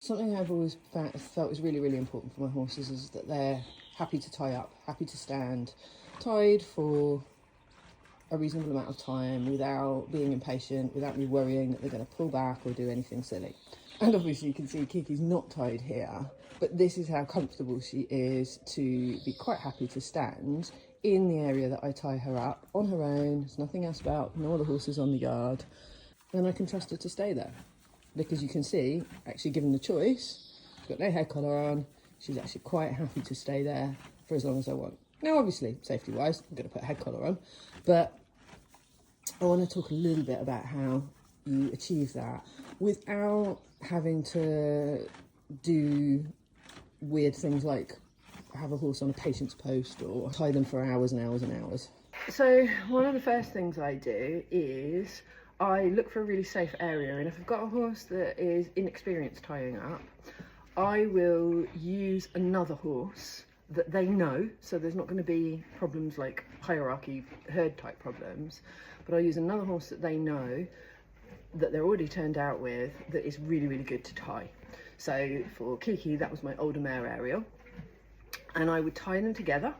Something I've always felt is really, really important for my horses is that they're happy to tie up, happy to stand tied for a reasonable amount of time without being impatient, without me worrying that they're going to pull back or do anything silly. And obviously you can see Kiki's not tied here, but this is how comfortable she is to be quite happy to stand in the area that I tie her up on her own. There's nothing else about, no other horses on the yard, and I can trust her to stay there. Because you can see, actually given the choice, she's got no head collar on, she's actually quite happy to stay there for as long as I want. Now obviously, safety wise, I'm going to put a head collar on, but I want to talk a little bit about how you achieve that without having to do weird things like have a horse on a patience post or tie them for hours and hours and hours. So one of the first things I do is I look for a really safe area, and if I've got a horse that is inexperienced tying up, I will use another horse that they know, so there's not going to be problems like hierarchy, herd type problems, but I'll use another horse that they know that they're already turned out with that is really, really good to tie. So for Kiki, that was my older mare Ariel, and I would tie them together,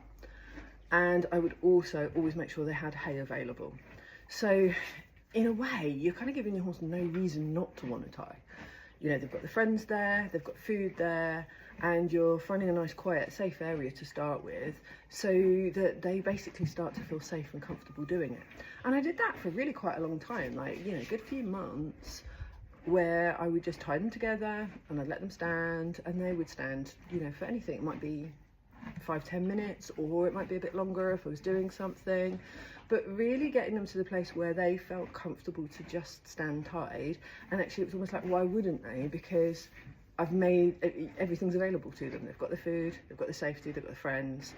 and I would also always make sure they had hay available. So in a way, you're kind of giving your horse no reason not to want to tie. You know, they've got the friends there, they've got food there, and you're finding a nice, quiet, safe area to start with so that they basically start to feel safe and comfortable doing it. And I did that for really quite a long time, like, you know, a good few months, where I would just tie them together and I'd let them stand, and they would stand, you know, for anything. It might be 5-10 minutes, or it might be a bit longer if I was doing something, but really getting them to the place where they felt comfortable to just stand tied. And actually it was almost like, why wouldn't they? Because I've made everything's available to them. They've got the food, they've got the safety, they've got the friends.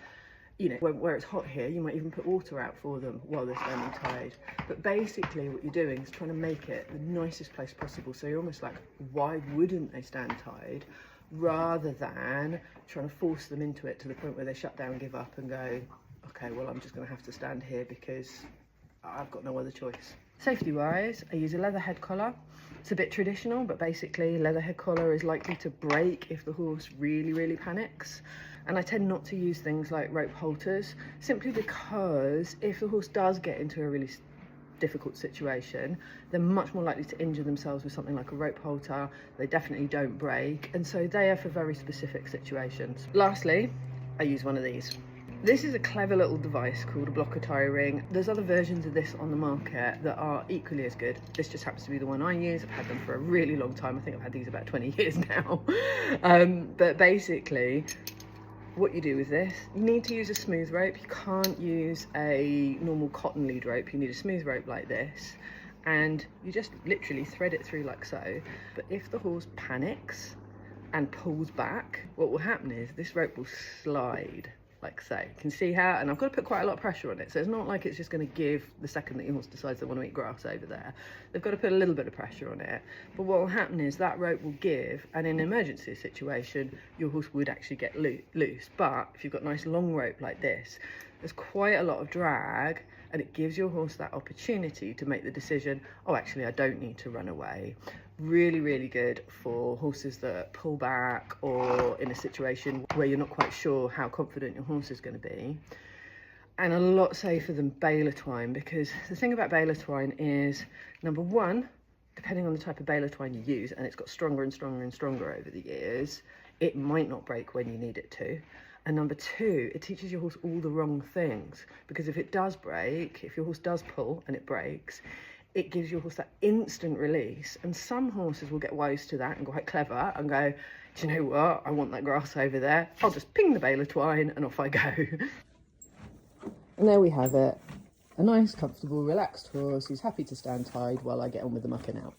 You know, where it's hot here, you might even put water out for them while they're standing tied. But basically what you're doing is trying to make it the nicest place possible. So you're almost like, why wouldn't they stand tied? Rather than trying to force them into it to the point where they shut down, give up and go, okay, well, I'm just going to have to stand here because I've got no other choice. Safety wise, I use a leather head collar. It's a bit traditional, but basically leather head collar is likely to break if the horse really, really panics. And I tend not to use things like rope halters, simply because if the horse does get into a really difficult situation, they're much more likely to injure themselves with something like a rope halter. They definitely don't break, and so they are for very specific situations. Lastly, I use one of these. This is a clever little device called a blocker tie ring. There's other versions of this on the market that are equally as good. This just happens to be the one I use. I've had them for a really long time. I think I've had these about 20 years now. But basically, what you do with this, you need to use a smooth rope. You can't use a normal cotton lead rope. You need a smooth rope like this, and you just literally thread it through like so. But if the horse panics and pulls back, what will happen is this rope will slide like so. You can see how, and I've got to put quite a lot of pressure on it, so it's not like it's just going to give the second that your horse decides they want to eat grass over there. They've got to put a little bit of pressure on it, but what will happen is that rope will give, and in an emergency situation your horse would actually get loose. But if you've got nice long rope like this, there's quite a lot of drag, and it gives your horse that opportunity to make the decision, oh, actually I don't need to run away. Really, really good for horses that pull back, or in a situation where you're not quite sure how confident your horse is going to be. And a lot safer than baler twine, because the thing about baler twine is, number one, depending on the type of baler twine you use, and it's got stronger and stronger and stronger over the years, it might not break when you need it to. And number two, it teaches your horse all the wrong things, because if it does break, if your horse does pull and it breaks, it gives your horse that instant release. And some horses will get wise to that and go quite clever and go, do you know what, I want that grass over there, I'll just ping the baler twine and off I go. And there we have it, a nice, comfortable, relaxed horse who's happy to stand tied while I get on with the mucking out.